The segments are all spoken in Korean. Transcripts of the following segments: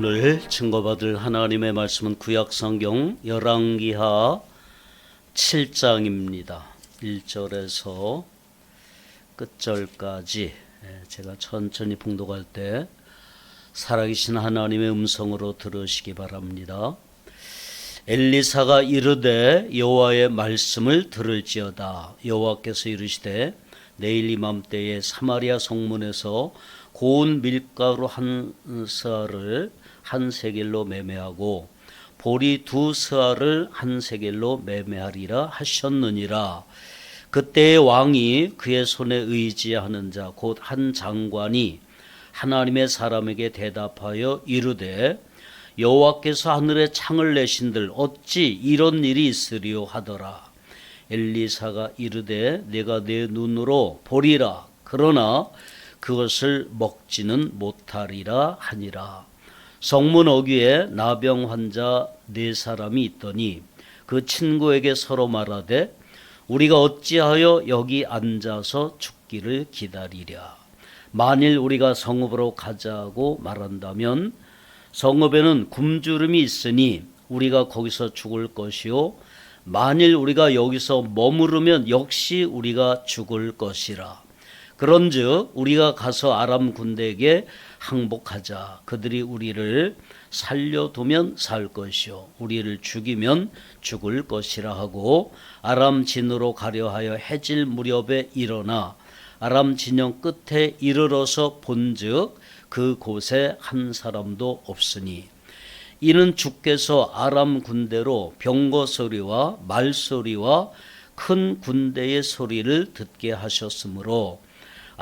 오늘 증거받을 하나님의 말씀은 구약성경 열왕기하 7장입니다. 1절에서 끝절까지 제가 천천히 봉독할 때 살아계신 하나님의 음성으로 들으시기 바랍니다. 엘리사가 이르되 여호와의 말씀을 들을지어다. 여호와께서 이르시되 내일 이맘때에 사마리아 성문에서 고운 밀가루 한 스아를 한 세겔로 매매하고 보리 두 스아를 한 세겔로 매매하리라 하셨느니라. 그때의 왕이 그의 손에 의지하는 자 곧 한 장관이 하나님의 사람에게 대답하여 이르되 여호와께서 하늘에 창을 내신들 어찌 이런 일이 있으리요 하더라. 엘리사가 이르되 내가 내 눈으로 보리라. 그러나 그것을 먹지는 못하리라 하니라. 성문 어귀에 나병 환자 4사람이 있더니 그 친구에게 서로 말하되 우리가 어찌하여 여기 앉아서 죽기를 기다리랴. 만일 우리가 성읍으로 가자고 말한다면 성읍에는 굶주림이 있으니 우리가 거기서 죽을 것이요 만일 우리가 여기서 머무르면 역시 우리가 죽을 것이라. 그런즉 우리가 가서 아람 군대에게 항복하자. 그들이 우리를 살려두면 살 것이요 우리를 죽이면 죽을 것이라 하고 아람 진으로 가려 하여 해질 무렵에 일어나 아람 진영 끝에 이르러서 본즉 그곳에 한 사람도 없으니 이는 주께서 아람 군대로 병거 소리와 말소리와 큰 군대의 소리를 듣게 하셨으므로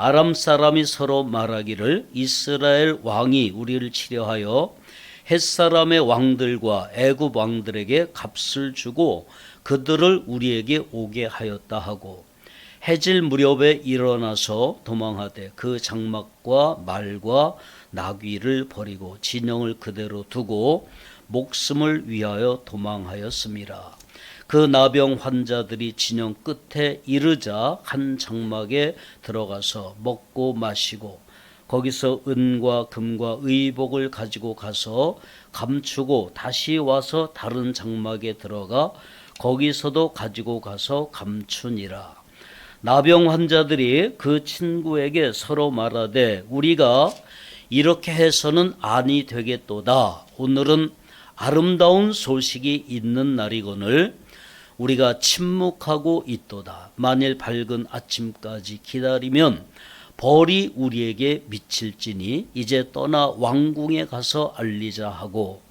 아람 사람이 서로 말하기를 이스라엘 왕이 우리를 치려하여 헷사람의 왕들과 애굽 왕들에게 값을 주고 그들을 우리에게 오게 하였다 하고 해질 무렵에 일어나서 도망하되 그 장막과 말과 나귀를 버리고 진영을 그대로 두고 목숨을 위하여 도망하였음이라. 그 나병 환자들이 진영 끝에 이르자 한 장막에 들어가서 먹고 마시고 거기서 은과 금과 의복을 가지고 가서 감추고 다시 와서 다른 장막에 들어가 거기서도 가지고 가서 감추니라. 나병 환자들이 그 친구에게 서로 말하되 우리가 이렇게 해서는 아니 되겠도다. 오늘은 아름다운 소식이 있는 날이거늘 우리가 침묵하고 있도다. 만일 밝은 아침까지 기다리면 벌이 우리에게 미칠지니 이제 떠나 왕궁에 가서 알리자 하고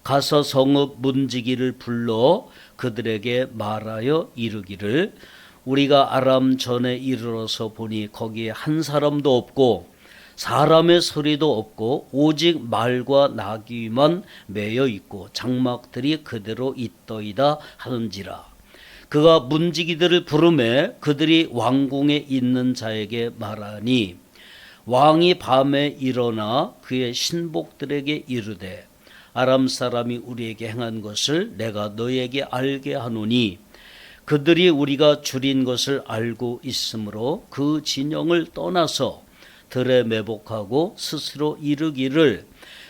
가서 성읍 문지기를 불러 그들에게 말하여 이르기를 우리가 아람 전에 이르러서 보니 거기에 한 사람도 없고 사람의 소리도 없고 오직 말과 나귀만 매여 있고 장막들이 그대로 있더이다 하는지라. 그가 문지기들을 부르매 그들이 왕궁에 있는 자에게 말하니 왕이 밤에 일어나 그의 신복들에게 이르되 아람 사람이 우리에게 행한 것을 내가 너에게 알게 하노니 그들이 우리가 줄인 것을 알고 있으므로 그 진영을 떠나서 들에 매복하고 스스로 이르기를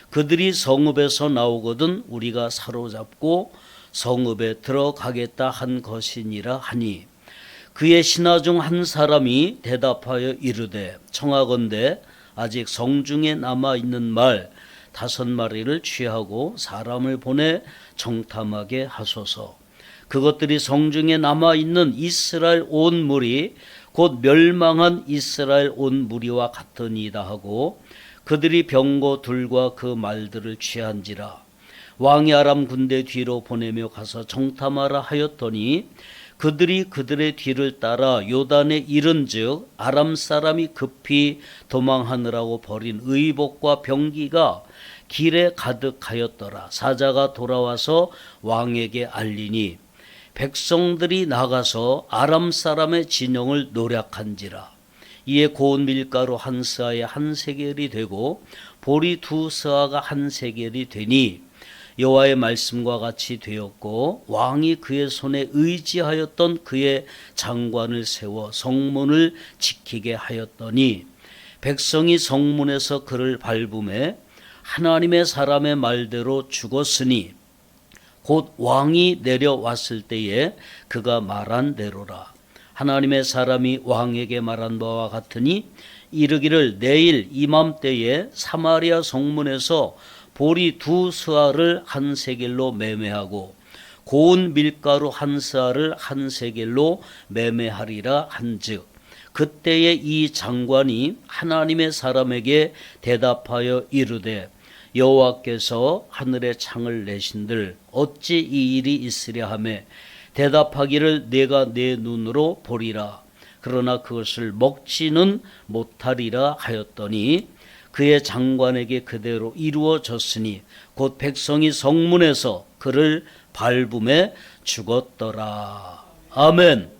그들이 성읍에서 나오거든 우리가 사로잡고 성읍에 들어가겠다 한 것이니라 하니 그의 신하 중 한 사람이 대답하여 이르되 청하건대 아직 성중에 남아있는 말 5마리를 취하고 사람을 보내 정탐하게 하소서. 그것들이 성중에 남아있는 이스라엘 온 무리 곧 멸망한 이스라엘 온 무리와 같으니이다 하고 그들이 병거 둘과 그 말들을 취한지라. 왕이 아람 군대 뒤로 보내며 가서 정탐하라 하였더니 그들이 그들의 뒤를 따라 요단에 이른즉 아람 사람이 급히 도망하느라고 버린 의복과 병기가 길에 가득하였더라. 사자가 돌아와서 왕에게 알리니 백성들이 나가서 아람 사람의 진영을 노략한지라. 이에 고운 밀가루 한 스아에 한 세겔이 되고 보리 2스아가 한 세겔이 되니 여호와의 말씀과 같이 되었고 왕이 그의 손에 의지하였던 그의 장관을 세워 성문을 지키게 하였더니 백성이 성문에서 그를 밟음에 하나님의 사람의 말대로 죽었으니 곧 왕이 내려왔을 때에 그가 말한 대로라. 하나님의 사람이 왕에게 말한 바와 같으니 이르기를 내일 이맘때에 사마리아 성문에서 보리 2스아를 한 세겔로 매매하고 고운 밀가루 1스아를 한 세겔로 매매하리라 한즉 그때에 이 장관이 하나님의 사람에게 대답하여 이르되 여호와께서 하늘의 창을 내신들 어찌 이 일이 있으랴 하며 대답하기를 내가 내 눈으로 보리라. 그러나 그것을 먹지는 못하리라 하였더니 그의 장관에게 그대로 이루어졌으니 곧 백성이 성문에서 그를 밟음에 죽었더라. 아멘.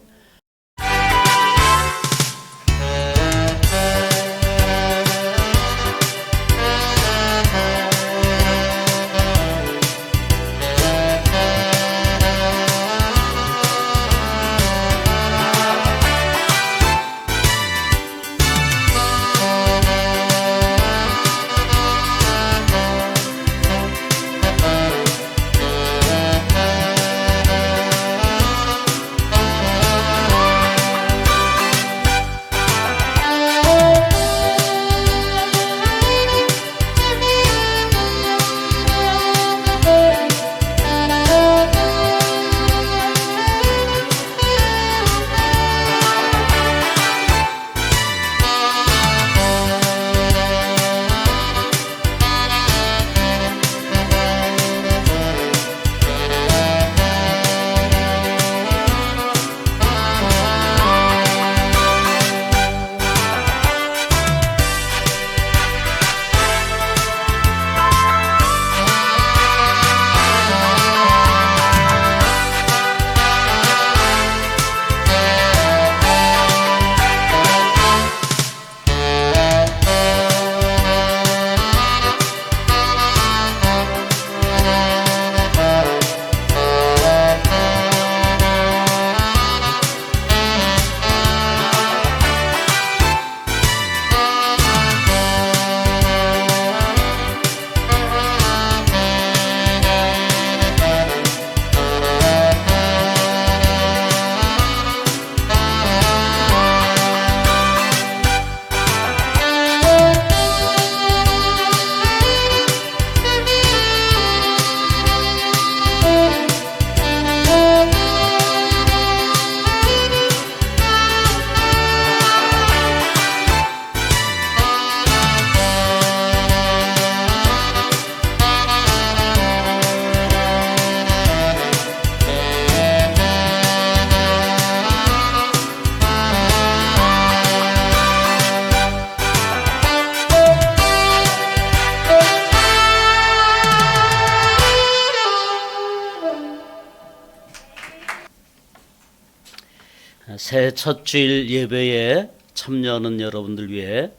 새해 첫 주일 예배에 참여하는 여러분들 위해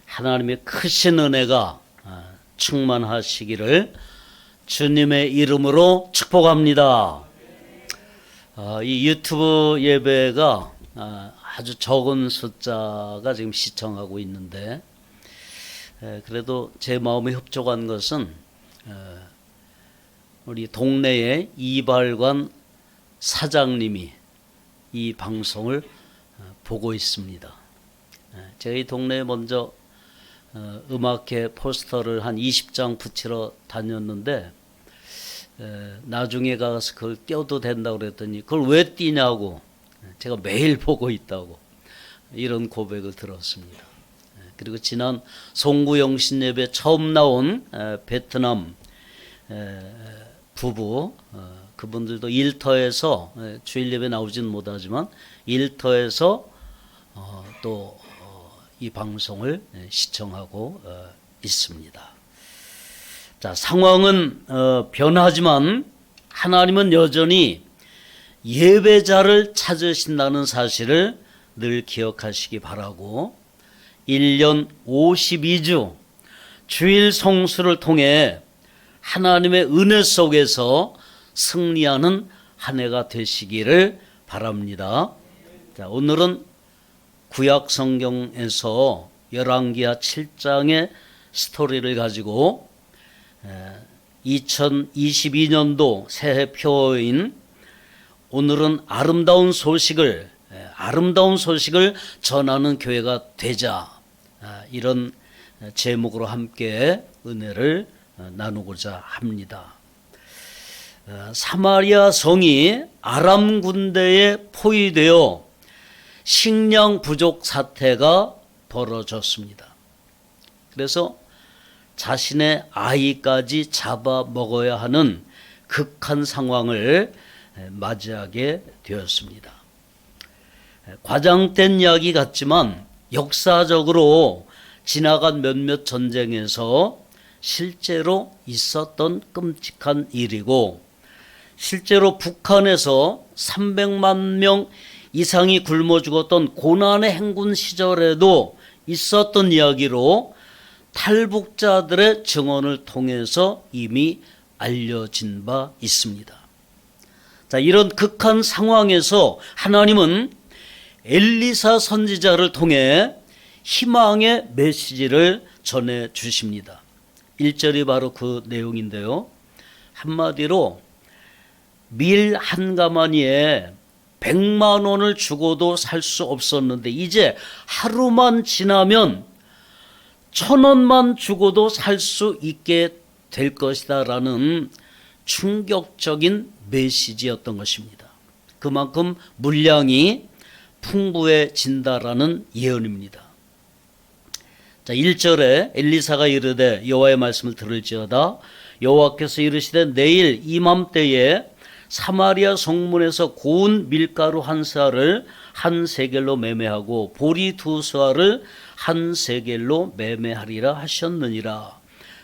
하나님의 크신 은혜가 충만하시기를 주님의 이름으로 축복합니다. 이 유튜브 예배가 아주 적은 숫자가 지금 시청하고 있는데 그래도 제 마음에 협족한 것은 우리 동네의 이발관 사장님이 이 방송을 보고 있습니다. 저희 동네에 먼저 음악회 포스터를 한 20장 붙이러 다녔는데 나중에 가서 그걸 띄워도 된다고 그랬더니 그걸 왜 띄냐고 제가 매일 보고 있다고 이런 고백을 들었습니다. 그리고 지난 송구영신 예배 처음 나온 베트남 부부 그분들도 일터에서 주일 예배 나오지는 못하지만 일터에서 또 이 방송을 시청하고 있습니다. 자, 상황은 변하지만 하나님은 여전히 예배자를 찾으신다는 사실을 늘 기억하시기 바라고 1년 52주 주일 성수를 통해 하나님의 은혜 속에서 승리하는 한 해가 되시기를 바랍니다. 자, 오늘은 구약 성경에서 열왕기하 7장의 스토리를 가지고 2022년도 새해 표어인 오늘은 아름다운 소식을 전하는 교회가 되자, 이런 제목으로 함께 은혜를 나누고자 합니다. 사마리아 성이 아람 군대에 포위되어 식량 부족 사태가 벌어졌습니다. 그래서 자신의 아이까지 잡아 먹어야 하는 극한 상황을 맞이하게 되었습니다. 과장된 이야기 같지만 역사적으로 지나간 몇몇 전쟁에서 실제로 있었던 끔찍한 일이고, 실제로 북한에서 300만 명 이상이 굶어 죽었던 고난의 행군 시절에도 있었던 이야기로 탈북자들의 증언을 통해서 이미 알려진 바 있습니다. 자, 이런 극한 상황에서 하나님은 엘리사 선지자를 통해 희망의 메시지를 전해 주십니다. 1절이 바로 그 내용인데요. 한마디로 밀 한 가마니에 100만 원을 주고도 살 수 없었는데 이제 하루만 지나면 1,000원만 주고도 살 수 있게 될 것이다 라는 충격적인 메시지였던 것입니다. 그만큼 물량이 풍부해진다라는 예언입니다. 자, 1절에 엘리사가 이르되 여호와의 말씀을 들을지어다 여호와께서 이르시되 내일 이맘때에 사마리아 성문에서 고운 밀가루 한 쌀을 한 세겔로 매매하고 보리 두 쌀을 한 세겔로 매매하리라 하셨느니라.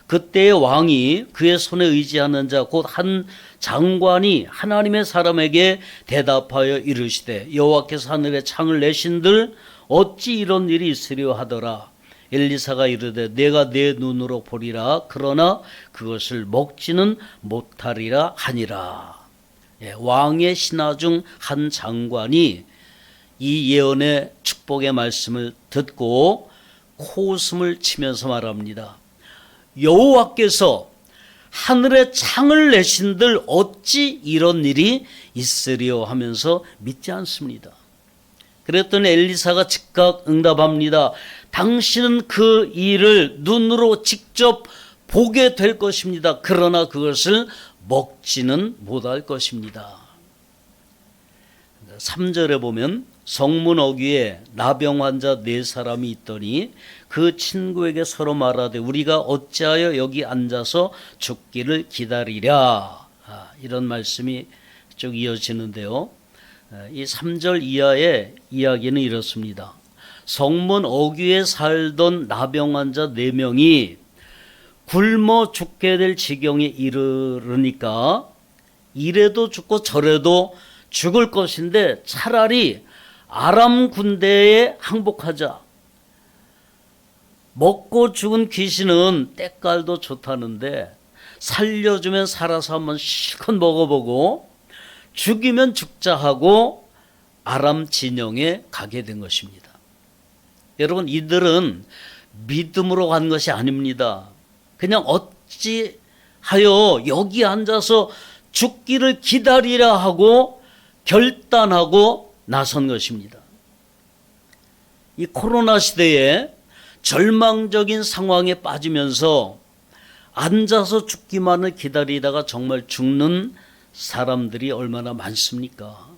그때의 왕이 그의 손에 의지하는 자 곧 한 장관이 하나님의 사람에게 대답하여 이르시되 여호와께서 하늘에 창을 내신들 어찌 이런 일이 있으려 하더라. 엘리사가 이르되 내가 내 눈으로 보리라 그러나 그것을 먹지는 못하리라 하니라. 왕의 신하 중 한 장관이 이 예언의 축복의 말씀을 듣고 코웃음을 치면서 말합니다. 여호와께서 하늘에 창을 내신들 어찌 이런 일이 있으리요 하면서 믿지 않습니다. 그랬더니 엘리사가 즉각 응답합니다. 당신은 그 일을 눈으로 직접 보게 될 것입니다. 그러나 그것을 먹지는 못할 것입니다. 3절에 보면 성문 어귀에 나병 환자 4사람이 있더니 그 친구에게 서로 말하되 우리가 어찌하여 여기 앉아서 죽기를 기다리랴. 이런 말씀이 쭉 이어지는데요. 이 3절 이하의 이야기는 이렇습니다. 성문 어귀에 살던 나병 환자 4명이 굶어 죽게 될 지경에 이르르니까 이래도 죽고 저래도 죽을 것인데 차라리 아람 군대에 항복하자. 먹고 죽은 귀신은 때깔도 좋다는데 살려주면 살아서 한번 실컷 먹어보고 죽이면 죽자 하고 아람 진영에 가게 된 것입니다. 여러분, 이들은 믿음으로 간 것이 아닙니다. 그냥 어찌하여 여기 앉아서 죽기를 기다리라 하고 결단하고 나선 것입니다. 이 코로나 시대에 절망적인 상황에 빠지면서 앉아서 죽기만을 기다리다가 정말 죽는 사람들이 얼마나 많습니까?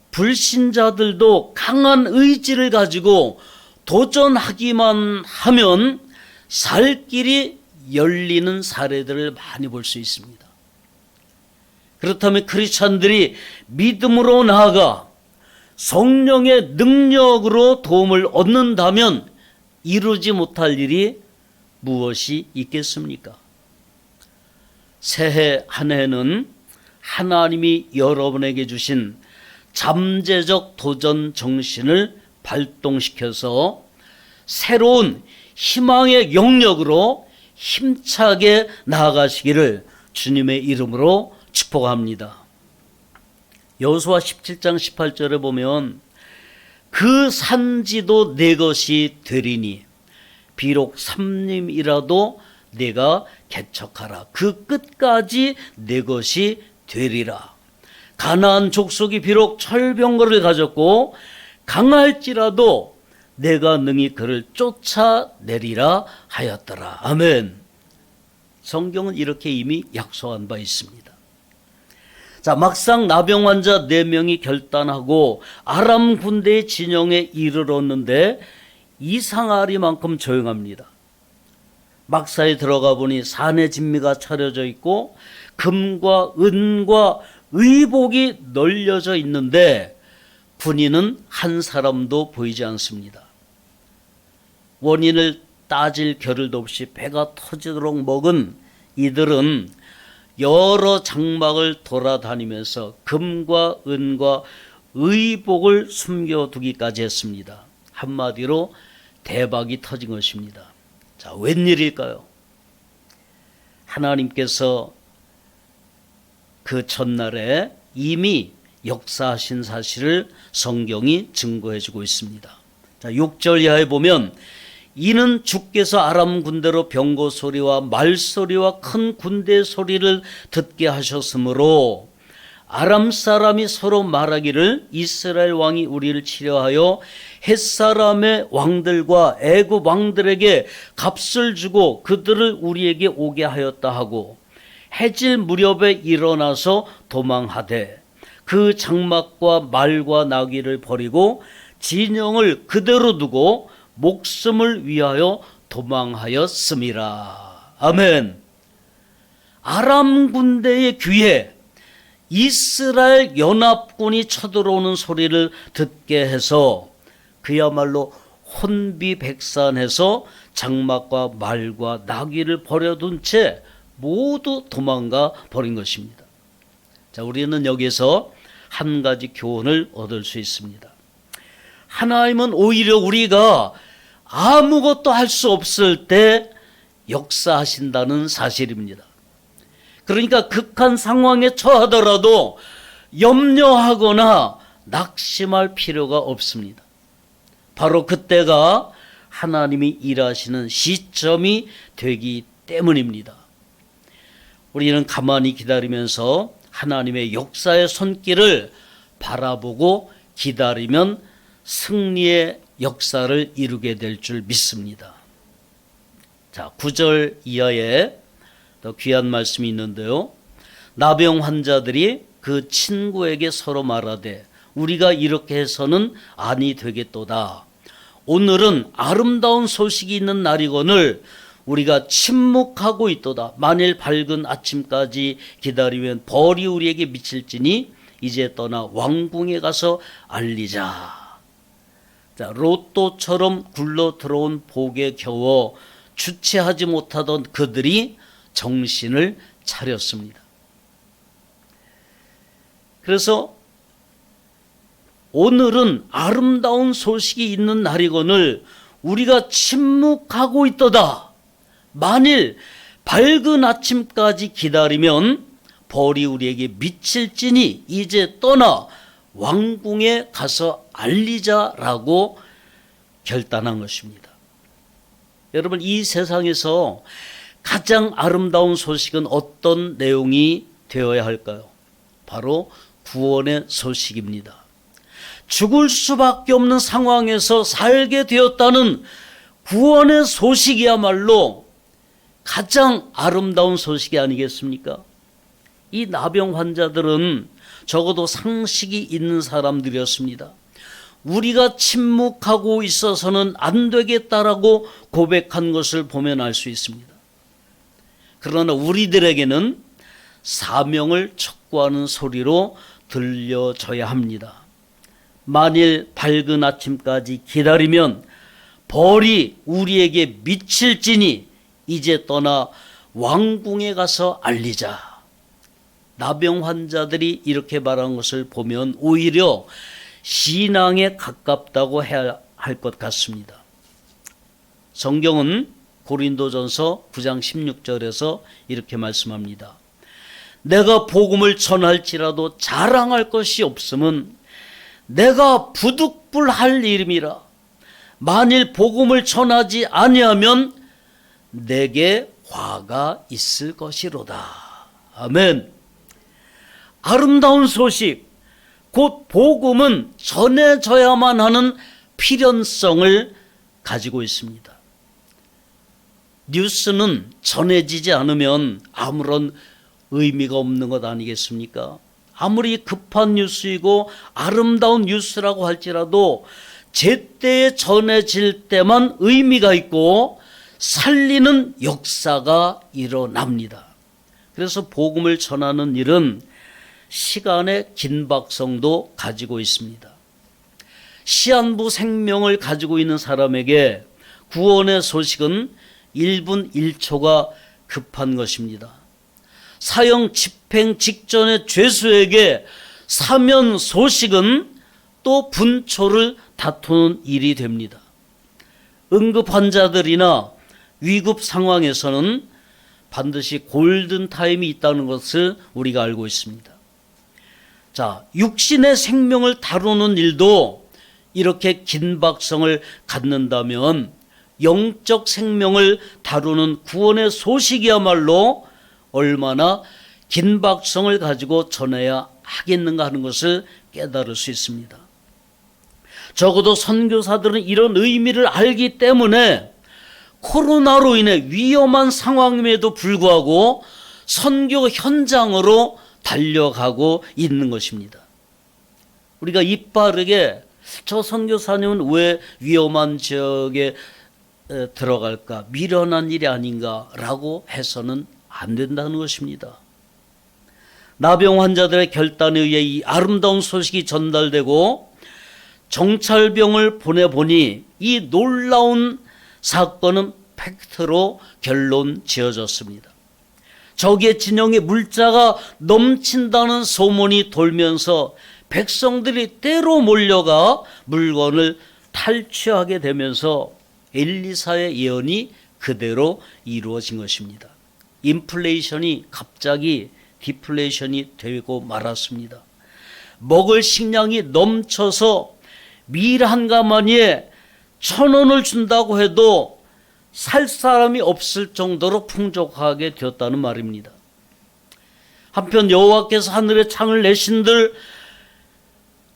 불신자들도 강한 의지를 가지고 도전하기만 하면 살 길이 열리는 사례들을 많이 볼 수 있습니다. 그렇다면 크리스찬들이 믿음으로 나아가 성령의 능력으로 도움을 얻는다면 이루지 못할 일이 무엇이 있겠습니까? 새해 한 해는 하나님이 여러분에게 주신 잠재적 도전 정신을 발동시켜서 새로운 희망의 영역으로 힘차게 나아가시기를 주님의 이름으로 축복합니다. 여호수아 17장 18절에 보면 그 산지도 내 것이 되리니 비록 삼림이라도 내가 개척하라. 그 끝까지 내 것이 되리라. 가나안 족속이 비록 철병거를 가졌고 강할지라도 내가 능히 그를 쫓아내리라 하였더라. 아멘. 성경은 이렇게 이미 약속한 바 있습니다. 자, 막상 나병 환자 4명이 결단하고 아람 군대의 진영에 이르렀는데 이상하리만큼 조용합니다. 막사에 들어가 보니 산의 진미가 차려져 있고 금과 은과 의복이 널려져 있는데 군인은 한 사람도 보이지 않습니다. 원인을 따질 겨를도 없이 배가 터지도록 먹은 이들은 여러 장막을 돌아다니면서 금과 은과 의복을 숨겨두기까지 했습니다. 한마디로 대박이 터진 것입니다. 자, 웬일일까요? 하나님께서 그 첫날에 이미 역사하신 사실을 성경이 증거해주고 있습니다. 자, 6절 이하에 보면 이는 주께서 아람 군대로 병거 소리와 말소리와 큰 군대 소리를 듣게 하셨으므로 아람 사람이 서로 말하기를 이스라엘 왕이 우리를 치려하여 헷사람의 왕들과 애굽 왕들에게 값을 주고 그들을 우리에게 오게 하였다 하고 해질 무렵에 일어나서 도망하되 그 장막과 말과 나귀를 버리고 진영을 그대로 두고 목숨을 위하여 도망하였음이라. 아멘. 아람 군대의 귀에 이스라엘 연합군이 쳐들어오는 소리를 듣게 해서 그야말로 혼비백산해서 장막과 말과 나귀를 버려둔 채 모두 도망가 버린 것입니다. 자, 우리는 여기서 한 가지 교훈을 얻을 수 있습니다. 하나님은 오히려 우리가 아무것도 할 수 없을 때 역사하신다는 사실입니다. 그러니까 극한 상황에 처하더라도 염려하거나 낙심할 필요가 없습니다. 바로 그때가 하나님이 일하시는 시점이 되기 때문입니다. 우리는 가만히 기다리면서 하나님의 역사의 손길을 바라보고 기다리면 승리의 역사를 이루게 될 줄 믿습니다. 자, 9절 이하에 더 귀한 말씀이 있는데요. 나병 환자들이 그 친구에게 서로 말하되 우리가 이렇게 해서는 아니 되겠도다. 오늘은 아름다운 소식이 있는 날이거늘 우리가 침묵하고 있도다. 만일 밝은 아침까지 기다리면 벌이 우리에게 미칠지니 이제 떠나 왕궁에 가서 알리자. 자, 로또처럼 굴러 들어온 복에 겨워 주체하지 못하던 그들이 정신을 차렸습니다. 그래서 오늘은 아름다운 소식이 있는 날이거늘 우리가 침묵하고 있도다. 만일 밝은 아침까지 기다리면 벌이 우리에게 미칠지니 이제 떠나 왕궁에 가서 알리자라고 결단한 것입니다. 여러분, 이 세상에서 가장 아름다운 소식은 어떤 내용이 되어야 할까요? 바로 구원의 소식입니다. 죽을 수밖에 없는 상황에서 살게 되었다는 구원의 소식이야말로 가장 아름다운 소식이 아니겠습니까? 이 나병 환자들은 적어도 상식이 있는 사람들이었습니다. 우리가 침묵하고 있어서는 안 되겠다라고 고백한 것을 보면 알 수 있습니다. 그러나 우리들에게는 사명을 촉구하는 소리로 들려줘야 합니다. 만일 밝은 아침까지 기다리면 벌이 우리에게 미칠지니 이제 떠나 왕궁에 가서 알리자. 나병 환자들이 이렇게 말한 것을 보면 오히려 신앙에 가깝다고 해야 할 것 같습니다. 성경은 고린도전서 9장 16절에서 이렇게 말씀합니다. 내가 복음을 전할지라도 자랑할 것이 없음은 내가 부득불할 일임이라. 만일 복음을 전하지 아니하면 내게 화가 있을 것이로다. 아멘. 아름다운 소식, 곧 복음은 전해져야만 하는 필연성을 가지고 있습니다. 뉴스는 전해지지 않으면 아무런 의미가 없는 것 아니겠습니까? 아무리 급한 뉴스이고 아름다운 뉴스라고 할지라도 제때에 전해질 때만 의미가 있고 살리는 역사가 일어납니다. 그래서 복음을 전하는 일은 시간의 긴박성도 가지고 있습니다. 시한부 생명을 가지고 있는 사람에게 구원의 소식은 1분 1초가 급한 것입니다. 사형 집행 직전의 죄수에게 사면 소식은 또 분초를 다투는 일이 됩니다. 응급 환자들이나 위급 상황에서는 반드시 골든타임이 있다는 것을 우리가 알고 있습니다. 자, 육신의 생명을 다루는 일도 이렇게 긴박성을 갖는다면 영적 생명을 다루는 구원의 소식이야말로 얼마나 긴박성을 가지고 전해야 하겠는가 하는 것을 깨달을 수 있습니다. 적어도 선교사들은 이런 의미를 알기 때문에 코로나로 인해 위험한 상황임에도 불구하고 선교 현장으로 달려가고 있는 것입니다. 우리가 이빠르게 저 선교사님은 왜 위험한 지역에 들어갈까, 미련한 일이 아닌가라고 해서는 안 된다는 것입니다. 나병 환자들의 결단에 의해 이 아름다운 소식이 전달되고 정찰병을 보내보니 이 놀라운 사건은 팩트로 결론 지어졌습니다. 적의 진영에 물자가 넘친다는 소문이 돌면서 백성들이 때로 몰려가 물건을 탈취하게 되면서 엘리사의 예언이 그대로 이루어진 것입니다. 인플레이션이 갑자기 디플레이션이 되고 말았습니다. 먹을 식량이 넘쳐서 밀 한 가마니에 1,000원을 준다고 해도 살 사람이 없을 정도로 풍족하게 되었다는 말입니다. 한편 여호와께서 하늘의 창을 내신들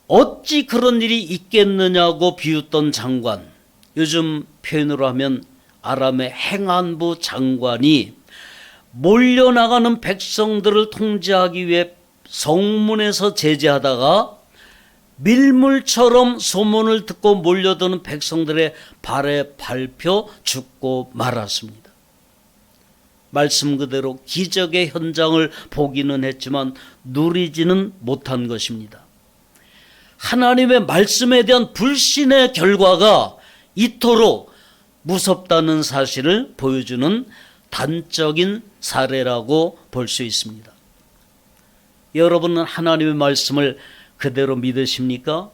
어찌 그런 일이 있겠느냐고 비웃던 장관, 요즘 표현으로 하면 아람의 행안부 장관이 몰려나가는 백성들을 통제하기 위해 성문에서 제재하다가 밀물처럼 소문을 듣고 몰려드는 백성들의 발에 밟혀 죽고 말았습니다. 말씀 그대로 기적의 현장을 보기는 했지만 누리지는 못한 것입니다. 하나님의 말씀에 대한 불신의 결과가 이토록 무섭다는 사실을 보여주는 단적인 사례라고 볼 수 있습니다. 여러분은 하나님의 말씀을 그대로 믿으십니까?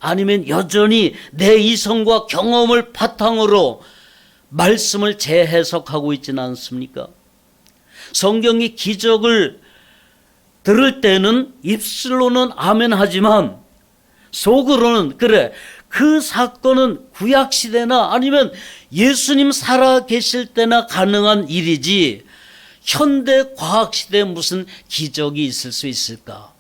아니면 여전히 내 이성과 경험을 바탕으로 말씀을 재해석하고 있지는 않습니까? 성경이 기적을 들을 때는 입술로는 아멘 하지만 속으로는 그래, 그 사건은 구약시대나 아니면 예수님 살아계실 때나 가능한 일이지 현대 과학시대에 무슨 기적이 있을 수 있을까?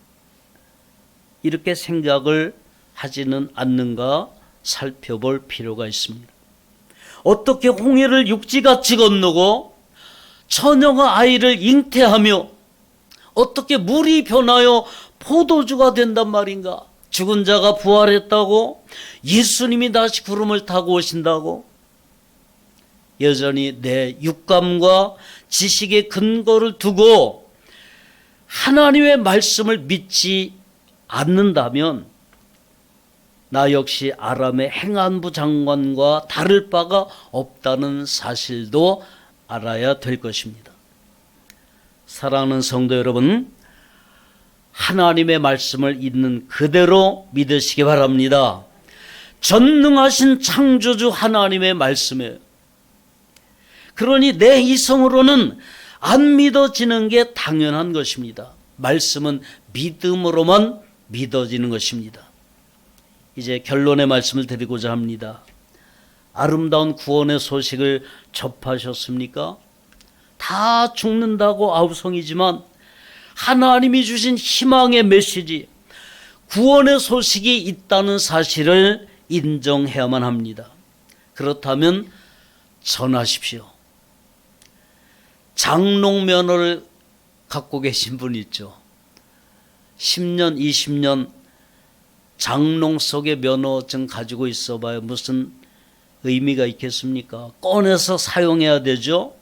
이렇게 생각을 하지는 않는가 살펴볼 필요가 있습니다. 어떻게 홍해를 육지같이 건너고 처녀가 아이를 잉태하며 어떻게 물이 변하여 포도주가 된단 말인가? 죽은 자가 부활했다고? 예수님이 다시 구름을 타고 오신다고? 여전히 내 육감과 지식의 근거를 두고 하나님의 말씀을 믿지 않는다면 나 역시 아람의 행안부 장관과 다를 바가 없다는 사실도 알아야 될 것입니다. 사랑하는 성도 여러분, 하나님의 말씀을 있는 그대로 믿으시기 바랍니다. 전능하신 창조주 하나님의 말씀에, 그러니 내 이성으로는 안 믿어지는 게 당연한 것입니다. 말씀은 믿음으로만 믿어지는 것입니다. 이제 결론의 말씀을 드리고자 합니다. 아름다운 구원의 소식을 접하셨습니까? 다 죽는다고 아우성이지만 하나님이 주신 희망의 메시지, 구원의 소식이 있다는 사실을 인정해야만 합니다. 그렇다면 전하십시오. 장롱 면허를 갖고 계신 분 있죠. 10년, 20년 장롱 속에 면허증 가지고 있어봐야 무슨 의미가 있겠습니까? 꺼내서 사용해야 되죠.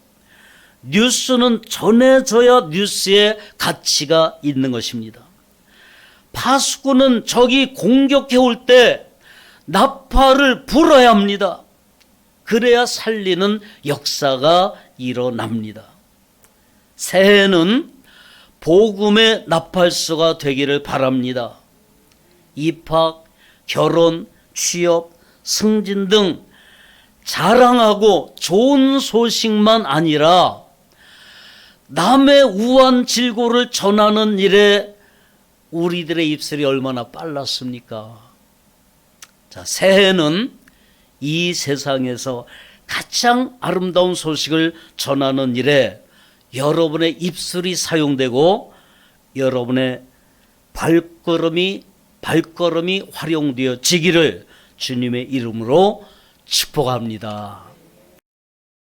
뉴스는 전해져야 뉴스의 가치가 있는 것입니다. 파수꾼은 적이 공격해 올 때 나팔을 불어야 합니다. 그래야 살리는 역사가 일어납니다. 새해는 복음의 나팔수가 되기를 바랍니다. 입학, 결혼, 취업, 승진 등 자랑하고 좋은 소식만 아니라 남의 우한 질고를 전하는 일에 우리들의 입술이 얼마나 빨랐습니까? 자, 새해는 이 세상에서 가장 아름다운 소식을 전하는 일에 여러분의 입술이 사용되고 여러분의 발걸음이 활용되어지기를 주님의 이름으로 축복합니다.